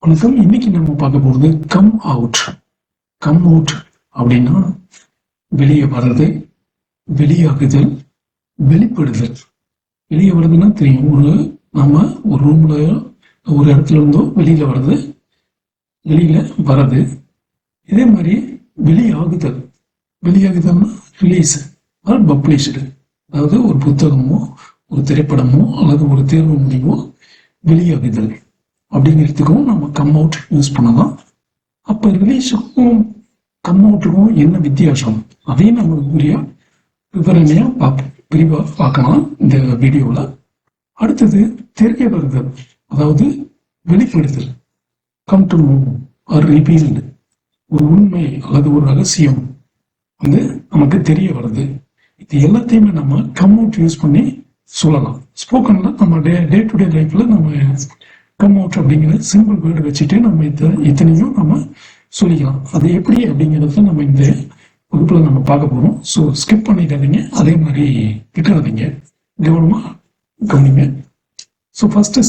வணக்கம். இன்னைக்கு நம்ம பார்க்க போறது கம் அவுட். கம் அவுட் அப்படின்னா வெளியே வர்றது, வெளியாகுதல், வெளிப்படுதல். வெளியே வர்றதுன்னா தெரியும், நம்ம ஒரு ரூம்ல ஒரு இடத்துல இருந்தோ வெளியில வர்றது, வெளியில வர்றது. இதே மாதிரி வெளியாகுதல். வெளியாகுதல்னா ரிலீஸ் ஆர் பப்ளிஷ்டு. அதாவது ஒரு புத்தகமோ ஒரு திரைப்படமோ அல்லது ஒரு தேர்வு முடிவோ வெளியாகுதல் அப்படிங்கிறதுக்கும் நம்ம கம் அவுட் யூஸ் பண்ணலாம். அப்ப ரிலீஸுக்கும் கம் அவுட்டுக்கும் என்ன வித்தியாசம், அதையும் நம்ம விவரணையா விரிவா பார்க்கலாம் இந்த வீடியோல. அடுத்தது தெரிய வருதல், அதாவது வெளிப்படுதல். Come to know or revealed. ஒரு உண்மை அல்லது ஒரு ரகசியம் வந்து நமக்கு தெரிய வருது. இது எல்லாத்தையுமே நம்ம கம் அவுட் யூஸ் பண்ணி சொல்லலாம். ஸ்போக்கன்ல நம்ம டே டு டே லைஃப்ல நம்ம கம் அவுட் அப்படிங்கிற சிம்பிள் வேர்டு வச்சுட்டு நம்ம இத்தனையும் நம்ம சொல்லிக்கலாம். அது எப்படி அப்படிங்கிறத நம்ம இந்த வகுப்புல நம்ம பார்க்க போறோம். ஸோ ஸ்கிப் பண்ணிடாதீங்க, அதே மாதிரி விட்டுறாதீங்க, கவனமா கவனிங்க. ஸோ ஃபர்ஸ்ட்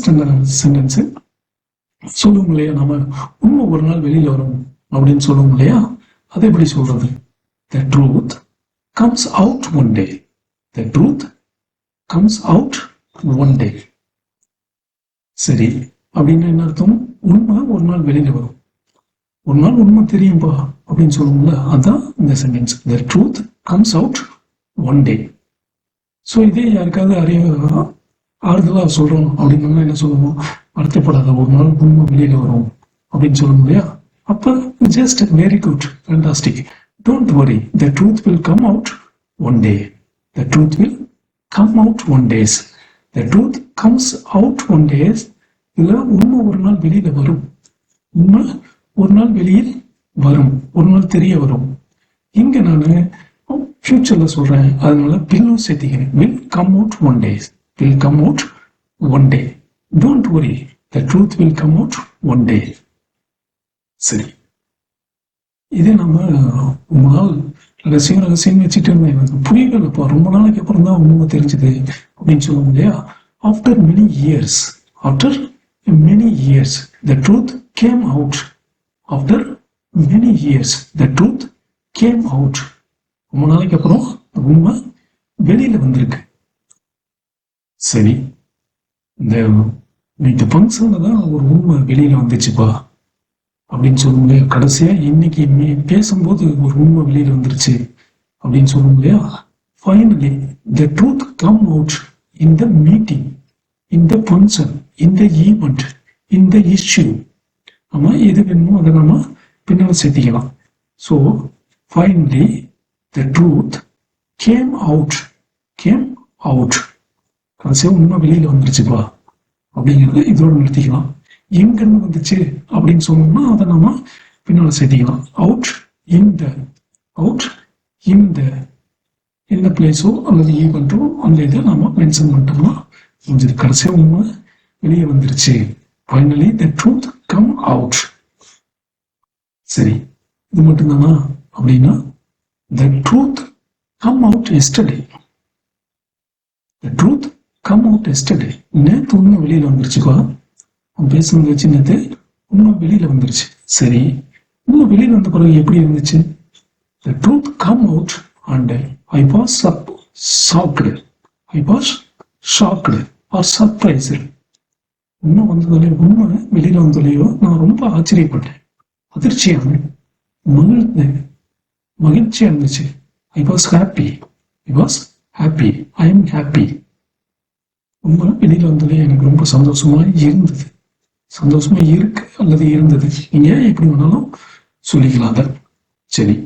சென்டென்ஸ் சொல்லுவோம் இல்லையா, நம்ம உண்மை ஒரு நாள் வெளியில வரும் அப்படின்னு சொல்லுவோம் இல்லையா, அதை எப்படி சொல்றது? The truth comes out one day. The truth comes out one day. சரி, அப்படின்னா என்ன அர்த்தம்? உண்மை ஒரு நாள் வெளியில வரும். ஒரு நாள் உண்மை தெரியும்பா அப்படின்னு சொல்லுவோம்ல, அதான் இந்த sentence. The truth comes out one day. So இதே யாருக்காவது ஆறுதலா சொல்றோம் அப்படின்னா என்ன சொல்லுவோம்? வருத்தப்படாத, ஒரு நாள் உண்மை வெளியில வரும் அப்படின்னு சொல்லுவோம் இல்லையா. அப்ப just very good, fantastic, don't worry, the truth will come out one day. The truth will come out one days. The truth comes out one days. இதுல உண்மை ஒரு நாள் வெளியில வரும். உண்மை ஒரு நாள் வெளியில் வரும், ஒரு நாள் தெரிய வரும். இங்க நானு ஃபியூச்சர்ல சொல்றேன், அதனால பில்லும் சேர்த்திக்கிறேன். will come out one day. will come out one day. Don't worry, the truth will come out one day. சரி, இதே நம்ம ரொம்ப நாள் ரகசியம் வச்சுட்டு இருந்தேன், புரியலப்பா, ரொம்ப நாளைக்கு அப்புறம் தான் உண்மை தெரிஞ்சது அப்படின்னு சொல்லுவோம் இல்லையா. After many years, the truth came out. After many years, the truth came out. ரொம்ப நாளைக்கு அப்புறம் உண்மை வெளியில வந்திருக்கு. சரி, இந்த ஃபங்க்ஷன்ல தான் ஒரு உண்மை வெளியில வந்துச்சுப்பா அப்படின்னு சொல்லுவோம் இல்லையா. கடைசியா இன்னைக்கு பேசும்போது ஒரு உண்மை வெளியில வந்துருச்சு அப்படின்னு சொல்லுவோம் இல்லையா. Finally the truth come out in the meeting, in the function, in the event, in the issue. நம்ம எது வேணுமோ அதை நம்ம பின்னால் சேர்த்திக்கலாம். So finally the truth came out. கடைசியா உண்மை வெளியில வந்துருச்சுப்பா அப்படிங்கிறது இதோட நிறுத்திக்கலாம். எங்கன்னு வந்துச்சு அப்படின்னு சொன்னோம்னா அதை நம்ம பின்னால சேர்த்திக்கலாம். அவுட் இந்த பிளேஸோ அல்லது ஈவெண்ட்டோ அந்த இதை நம்ம மென்ஷன் பண்ணிட்டோம்னா கொஞ்சம் கடைசியா உண்மை வெளியே வந்துருச்சு. Finally the truth come out. சரி, இது மட்டும்தானா அப்படின்னா the truth come out yesterday. The truth come out yesterday. நேற்று உண்மை வெளியில வந்துருச்சுப்பா, பேசுனது வச்சு நேற்று உண்மை வெளியில வந்துருச்சு. சரி, உண்மை வெளியில வந்த பிறகு எப்படி இருந்துச்சு? The truth come out and I was shocked. I was shocked or surprised. உண்மை வந்ததுலையோ, உண்மை வெளியில வந்ததுலையோ நான் ரொம்ப ஆச்சரியப்பட்டேன், அதிர்ச்சியானேன், மகிழ்ச்சியா இருந்துச்சு. I was happy. I am happy. உண்மை வெளியில வந்ததுலேயே எனக்கு ரொம்ப சந்தோஷமா இருந்தது. சந்தோஷமா இருக்கு அல்லது இருந்தது, நீங்க எப்படி வேணாலும் சொல்லிக்கலாம் அத. சரி,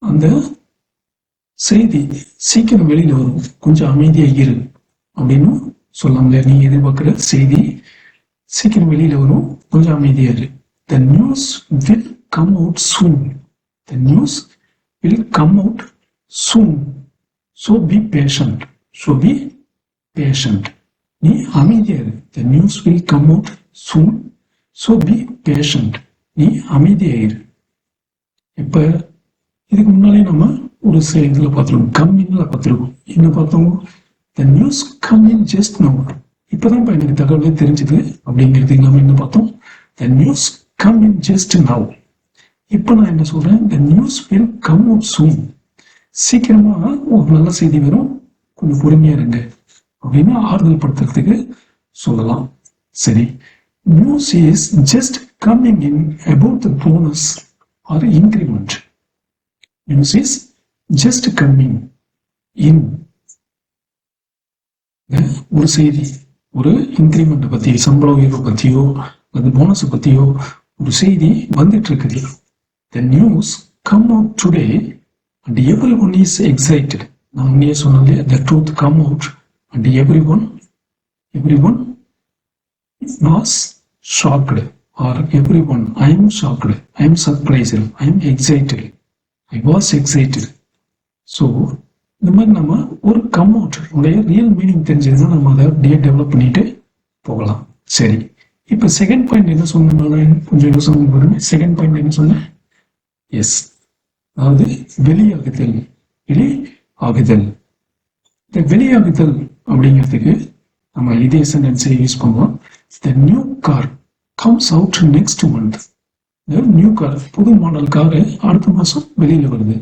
அந்த செய்தி சீக்கிரம் வெளியில வரும், கொஞ்சம் அமைதியா இரு அப்படின்னு சொல்லாமல. நீ எதிர்பார்க்கிற செய்தி சீக்கிரம் வெளியில வரும், கொஞ்சம் அமைதியா இரு. The news will come out soon. The news will come out soon. So be patient. நீ அமைதியா இரு. The news will come out soon. So be patient. நீ அமைதியா இரு. இப்ப இதுக்கு முன்னாலே நம்ம ஒரு இதுல பார்த்துருக்கோம், கம்மின்ல பார்த்துருக்கோம். என்ன பார்த்தோம்? The news come in just now. இப்பதான் எனக்கு தகவலே தெரிஞ்சுது அப்படிங்கிறதுக்கு நம்ம என்ன பார்த்தோம், the news come in just now. இப்ப நான் என்ன சொல்றேன், the news will come out soon. சீக்கிரமா ஒரு நல்ல செய்தி வரும், கொஞ்சம் பொறுமையா இருங்க அப்படின்னு ஆறுதல் படுத்துறதுக்கு சொல்லலாம். சரி, news is just coming in about the bonus or increment. News is just coming in, ஒரு செய்தி, ஒரு இன்க்ரிமெண்ட் பத்தி, சம்பள உயர்வு பத்தியோ அல்லது போனஸ் பத்தியோ ஒரு செய்தி வந்துட்டு இருக்குது. The news come out today and everyone is excited. நான் முன்னே சொன்னாலே, the truth come out and everyone was shocked, or everyone, I am shocked, I am surprised, I am excited, I was excited. So இந்த மாதிரி நம்ம ஒரு come out உடைய real meaning தெரிஞ்சதுன்னா நம்ம அதை அப்படியே டெவலப் பண்ணிட்டு போகலாம். சரி, இப்போ செகண்ட் பாயிண்ட் என்ன சொன்னேன், கொஞ்சம் யோசனை பாருங்க. செகண்ட் பாயிண்ட் என்ன சொன்னேன், எஸ், அதாவது வெளியாகுதல். வெளியாகுதல், இந்த வெளியாகுதல் அப்படிங்கிறதுக்கு நம்ம இதே சென்டென்ஸை யூஸ் பண்ணுவோம். The new car comes out next month. New car, புது மாடல் காரு அடுத்த மாதம் வெளியில் வருது.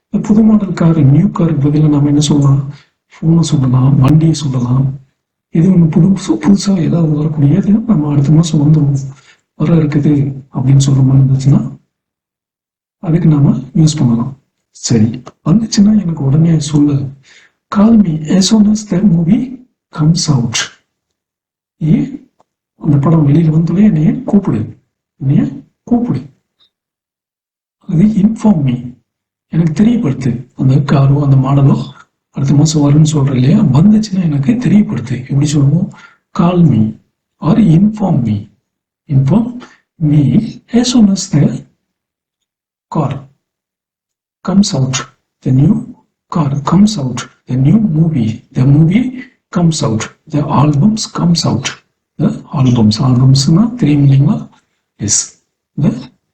இந்த புது மாடல் காரு, நியூ காருக்கு பதிலாக நம்ம என்ன சொல்லலாம், ஃபோனை சொல்லலாம், வண்டியை சொல்லலாம். இது ஒன்று புதுசாக ஏதாவது வரக்கூடியது நம்ம அடுத்த மாதம் வந்துடும், வர இருக்குது அப்படின்னு சொல்ற மாதிரி இருந்துச்சுன்னா அதுக்கு நாம யூஸ் பண்ணலாம். சரி, வந்துச்சுன்னா எனக்கு உடனே சொல்லு, call me as soon as the movie comes out. அந்த படம் வெளியில வந்தாலே என்னைய கூப்பிடு, என்னைய கூப்பிடு. அது இன்ஃபார்ம் மீ, எனக்கு தெரியப்படுத்து. அந்த காரோ அந்த மாடலோ அடுத்த மாதம் வரும்னு சொல்கிறேன் இல்லையா, வந்துச்சுன்னா எனக்கு தெரியப்படுத்து. எப்படி சொல்லுவோம், call me or inform me. Inform me as soon as the car comes out, the new car comes out, the new movie, the movie comes out, the albums comes out. The albumsனா தெரியும் இல்லைங்களா, S, இந்த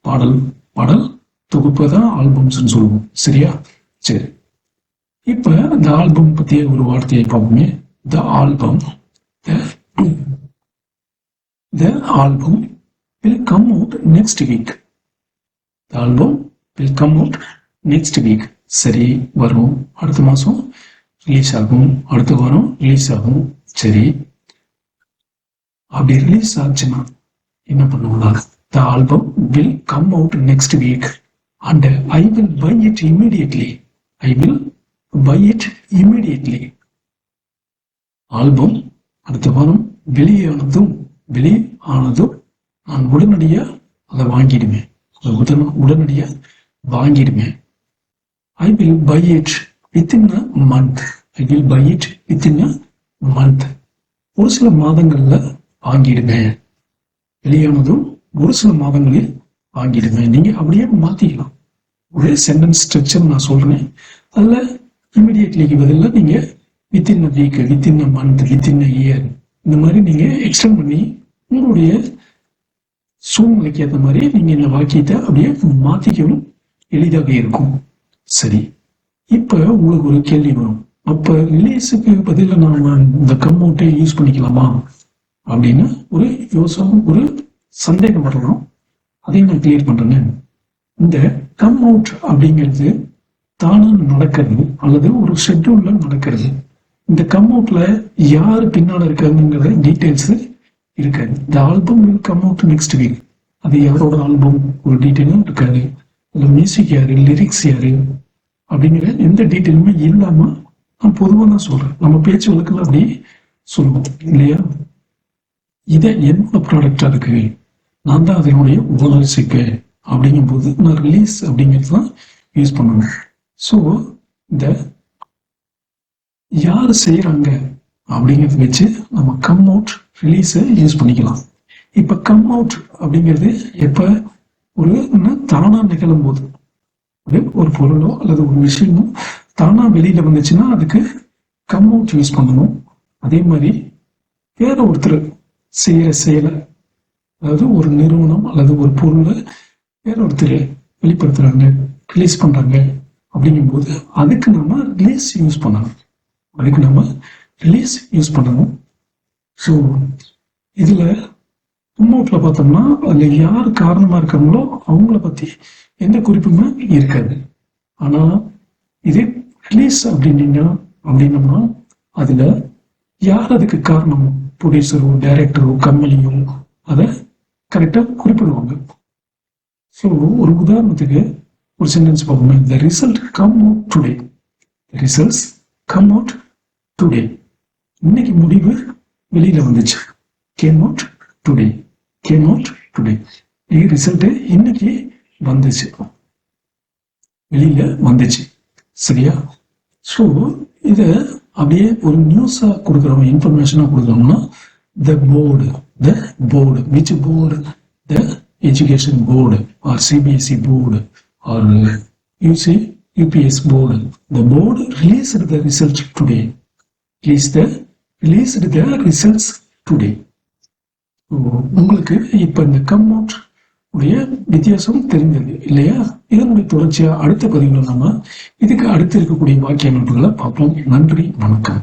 பாடல் தொகுப்பு தான் ஆல்பம்ஸ்ன்னு சொல்லுவோம். சரியா? சரி, இப்ப இந்த ஆல்பம் பத்திய ஒரு வார்த்தையை பார்ப்போமே. The album, the album will come out next week. The album will come out next week. சரி, வரும், அடுத்த மாசம் ரிலீஸ் ஆகும், அடுத்த வாரம் ரிலீஸ் ஆகும். சரி, அப்படி ரிலீஸ் ஆச்சுன்னா என்ன பண்ணுவோம்னா, the album will come out next week and I will buy it immediately. I will buy it immediately. Album அடுத்த வாரம் வெளியானதும் நான் உடனடியா அதை வாங்கிடுவேன், உடனடியா வாங்கிடுவேன். I will buy it within a month. I will buy it within a month. ஒரு சில மாதங்கள்ல வாங்கிடுவேன். வெளியானதும் ஒரு சில மாதங்களில் வாங்கிடுவேன். நீங்க அப்படியே மாத்திக்கலாம். ஒரே சென்டென்ஸ் ஸ்ட்ரக்சர் நான் சொல்றேன், அதுல இமிடியேட்லிக்கு பதிலாக நீங்க within a week, within a month, within a year, இந்த மாதிரி நீங்க எக்ஸ்டெண்ட் பண்ணி உங்களுடைய சூழ்நிலைக்கு ஏற்ற மாதிரி நீங்க இந்த வாக்கியத்தை அப்படியே மாத்திக்கவும் எளிதாக இருக்கும். சரி, இப்ப உங்களுக்கு ஒரு கேள்வி வரும், அப்ப ரிலீஸுக்கு பதிலாக நான் இந்த கம் அவுட்டை யூஸ் பண்ணிக்கலாமா அப்படின்னு ஒரு யோசனை, ஒரு சந்தேகம் வரலாம். அதையும் நான் கிளியர் பண்றேன். இந்த கம் அவுட் அப்படிங்கிறது தானா நடக்கிறது அல்லது ஒரு ஷெட்யூல்ல நடக்கிறது. இந்த கம் அவுட்ல யாரு பின்னால இருக்காங்கிற டீடைல்ஸ் இருக்காது. இந்த album will come out next week, அது யாரோட ஆல்பம் ஒரு டீட்டெயிலும் இருக்காது. அதுல மியூசிக் யாரு, லிரிக்ஸ் யாரு அப்படிங்கிற எந்த டீட்டெயிலுமே இல்லாம நான் பொதுவாக தான் சொல்றேன். நம்ம பேச்சு வழக்கில் அப்படி சொல்லுவோம் இல்லையா, இதை என்னோட ப்ராடக்டா இருக்கு, நான் தான் அதனுடைய ஓனர்ஷிப் அப்படிங்கும் போது நான் ரிலீஸ் அப்படிங்கிறது தான் யூஸ் பண்ணணும். ஸோ இந்த யார் செய்யறாங்க அப்படிங்கிறத வச்சு நம்ம கம் அவுட் ரிலீஸை யூஸ் பண்ணிக்கலாம். இப்ப கம் அவுட் அப்படிங்கிறது எப்ப ஒரு தானா நிகழும் போது, ஒரு பொருளோ அல்லது ஒரு விஷயமோ தானா வெளியில வந்துச்சுன்னா அதுக்கு கம் அவுட் யூஸ் பண்ணணும். அதே மாதிரி வேற ஒருத்தர் செய்யற செயலை, அதாவது ஒரு நிறுவனம் அல்லது ஒரு பொருளை வேற ஒருத்தர் வெளிப்படுத்துறாங்க, ரிலீஸ் பண்றாங்க அப்படிங்கும்போது அதுக்கு நம்ம ரிலீஸ் யூஸ் பண்ணணும். ஸோ இதுல கம் அவுட்ல பார்த்தோம்னா அதுல யார் காரணமா இருக்காங்களோ அவங்கள பத்தி எந்த குறிப்புமே இருக்காது. ஆனா இதே ரிலீஸ் அப்படின்னம்னா அதுல யார் அதுக்கு காரணமோ ப்ரொடியூசரோ டைரக்டரோ கம்பெனியோ அதை கரெக்டா குறிப்பிடுவாங்க. ஸோ ஒரு உதாரணத்துக்கு ஒரு சென்டென்ஸ் பார்ப்போமே, the result come out today. Results come out today. இன்னைக்கு முடிவு வெளியில வந்துச்சு. Came out today. Came out today. Result இன்னைக்கு வந்துச்சு, வெளியில வந்துச்சு. சரியா? ஸோ இத அப்படியே ஒரு நியூஸா கொடுக்குறோம், இன்ஃபர்மேஷனா கொடுக்குறோம்னா the board. The board, which board? The education board or CBSE board or UPS board. The board released the results today. Released the results today. உங்களுக்கு இப்ப இந்த கம் அவுட் உடைய வித்தியாசம் தெரிந்தது இல்லையா? இதனுடைய தொடர்ச்சியா அடுத்த பதிவுல நம்ம இதுக்கு அடுத்து இருக்கக்கூடிய வாக்கிய அமைப்புகளை பார்ப்போம். நன்றி, வணக்கம்.